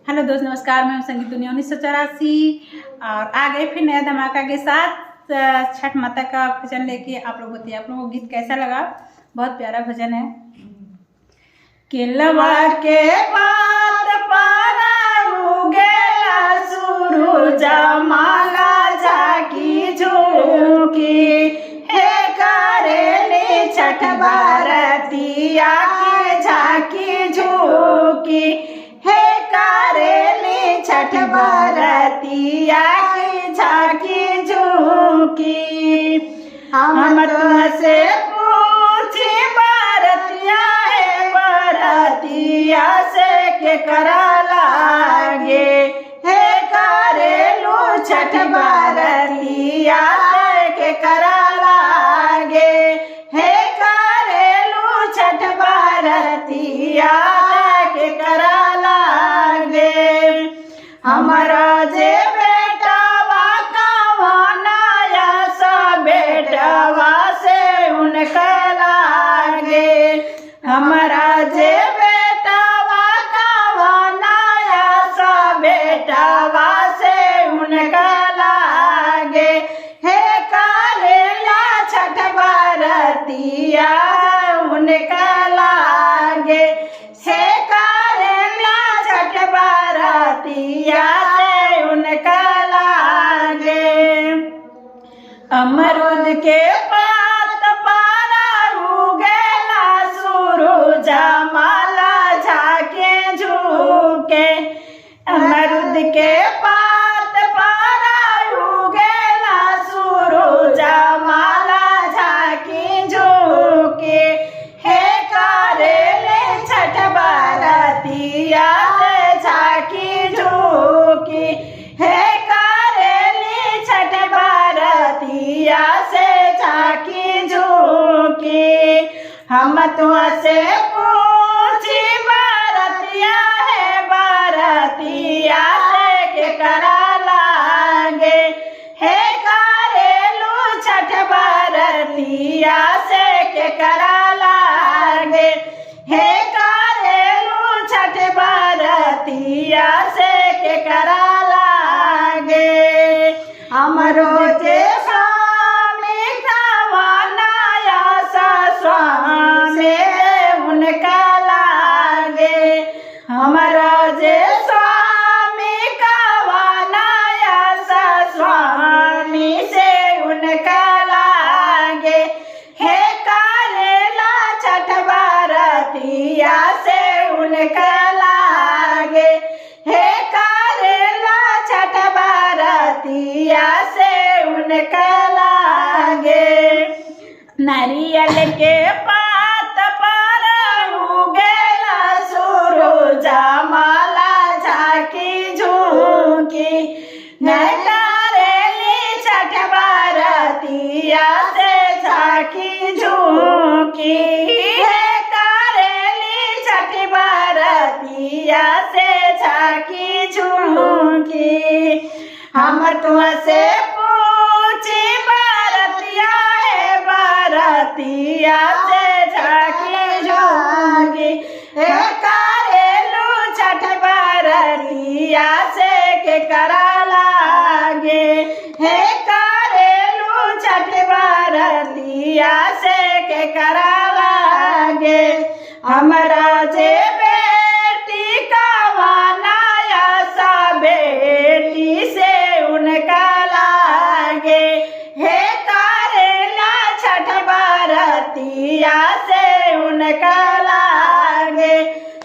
Hello दोस्त, नमस्कार। मैं हूं संगीत दुनिया 1984 और आ गए फिर नया धमाका के साथ छठ माता का भजन लेके आप लोग होती है। आप लोगों को गीत कैसा लगा? बहुत प्यारा भजन है। केलवा के पात पारा उगेला सूरज माला झाकी झुकी हे करेली छठ बारतिया के झाकी झुकी हे करेली छठ बारतिया की झाकी झुकी। हम तुमसे पूछी बारतिया है बारतिया से के करा लागे हे करेलू छठ बारतिया से के करा लागे हे करेलू छठ बारतिया के करा लागे। हमारा जे बेटावा कवानाया सा बेटावा से उनका लागे हमारा जे बेटावा कवानाया सा बेटावा से उनका लागे हे करेला छठ बारतिया उनका लागे हे करेला छठ बारतिया से उनका लागे। अमरूद के पात पारा उगेला सूरज माला झाके झुके अमरूद के पात पारा उगेला सूरज माला झाके झुके हे करेले छठ बारतिया से झाकी झुकी हे करेली छठ बारतिया से झाकी झुकी। हम तुमसे पूछी बारतिया है बारतिया से के करा लागे हे करेलू छठ बारतिया से के करा लागे हे करेलू छठ बारतिया से के करा लागे। हमरो जे स्वामी कवानाया सा स्वामी उनका लागे हमारा जे स्वामी कवानाया सा स्वामी से उनका लागे हे करेला छठ बारतिया से उनका लागे हे करेला छठ बारतिया से उनका लागे। नारियल के पात पर उगेला सूरज माला झाकी झुकी नहीं करेली छठ बारतिया से झाकी झुकी हे करेली छठ बारतिया से झाकी झुकी। हम तुमसे पूछी बारतिया है बारतिया से झाकी झुकी हे करेलू छठ बारतिया से के करा लागे हे करेलू छठ बारतिया से के करा लागे। हमारा जे बेटी कवानाया सा बेटी से उनका लागे हे करेला छठ बारतिया से उनका लागे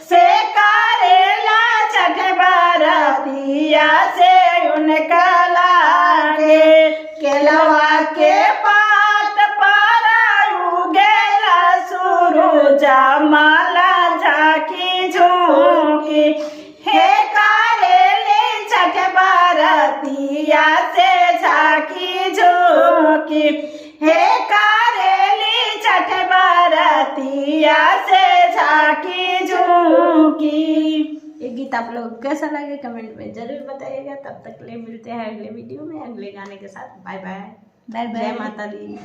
से करेला छठ बारतिया से उनका लागे। केलवा के पात पारा उगेला सूरज माला झाकी झुकी हे करेली छठ बारतिया से झाकी झुकी हे करेली छठ बारतिया से झाकी झुकी। ये गीत आप लोग कैसा लगे कमेंट में जरूर बताइएगा। तब तक ले मिलते हैं अगले वीडियो में अगले गाने के साथ। Bye bye. जय माता दी।